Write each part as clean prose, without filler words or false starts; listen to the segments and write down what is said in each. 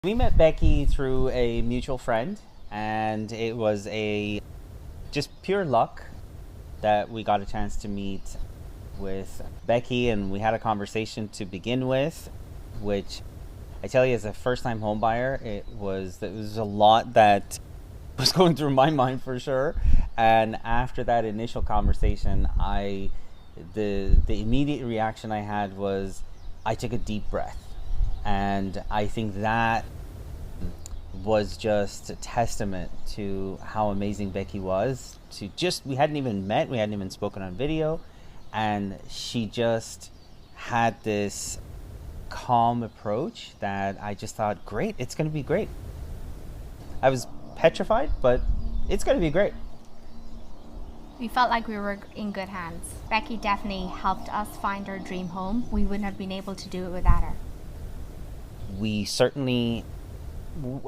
We met Becky through a mutual friend, and it was a just pure luck that we got a chance to meet with Becky, and we had a conversation to begin with, which I tell you, as a first-time home buyer, it was a lot that was going through my mind for sure. And after that initial conversation, the immediate reaction I had was I took a deep breath, and I think that was just a testament to how amazing Becky was. To just We hadn't even met, we hadn't even spoken on video, and she just had this calm approach that I just thought, great, it's going to be great. I was petrified, but it's going to be great. We felt like we were in good hands. Becky definitely helped us find our dream home. We wouldn't have been able to do it without her. We certainly,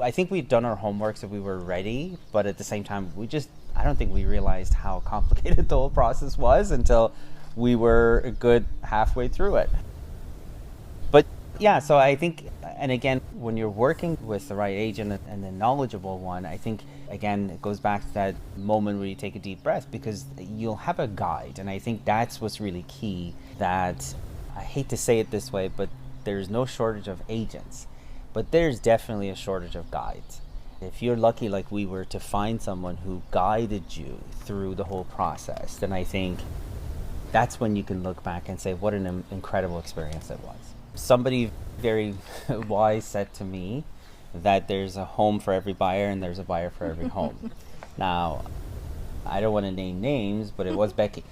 I think we'd done our homework, so we were ready, but at the same time, I don't think we realized how complicated the whole process was until we were a good halfway through it. But yeah, so I think, and again, when you're working with the right agent and the knowledgeable one, I think, again, it goes back to that moment where you take a deep breath, because you'll have a guide. And I think that's what's really key, that I hate to say it this way, but there's no shortage of agents, but there's definitely a shortage of guides. If you're lucky like we were to find someone who guided you through the whole process, then I think that's when you can look back and say what an incredible experience it was. Somebody very wise said to me that there's a home for every buyer and there's a buyer for every home. Now, I don't want to name names, but it was Becky.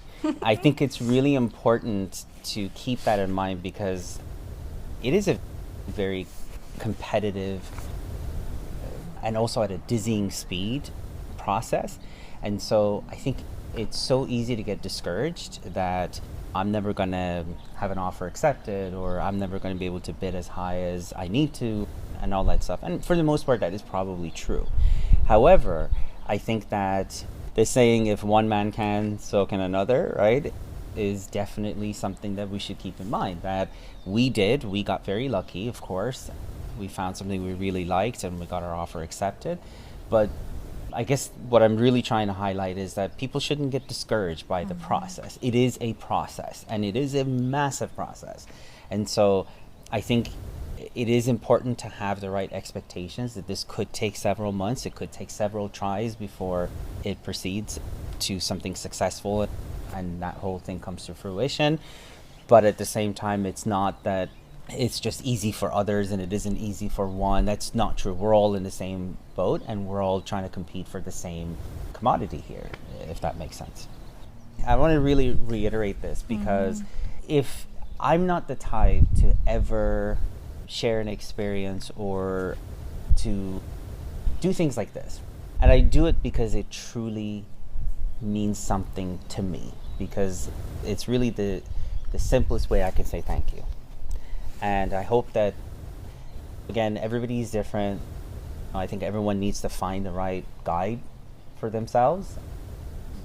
I think it's really important to keep that in mind, because it is a very competitive and also at a dizzying speed process. And so I think it's so easy to get discouraged that I'm never going to have an offer accepted, or I'm never going to be able to bid as high as I need to, and all that stuff. And for the most part, that is probably true. However, I think that the saying, if one man can, so can another, right, is definitely something that we should keep in mind. That we got very lucky, of course. We found something we really liked and we got our offer accepted. But I guess what I'm really trying to highlight is that people shouldn't get discouraged by the process. It is a process, and it is a massive process. And so I think it is important to have the right expectations, that this could take several months, it could take several tries before it proceeds to something successful and that whole thing comes to fruition. But at the same time, it's not that it's just easy for others and it isn't easy for one. That's not true. We're all in the same boat, and we're all trying to compete for the same commodity here, if that makes sense. I want to really reiterate this, because if I'm not the type to ever share an experience or to do things like this, and I do it because it truly means something to me, because it's really the simplest way I can say thank you. And I hope that, again, everybody's different. I think everyone needs to find the right guide for themselves.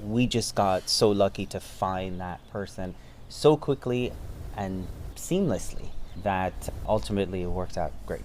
We just got so lucky to find that person so quickly and seamlessly that ultimately it worked out great.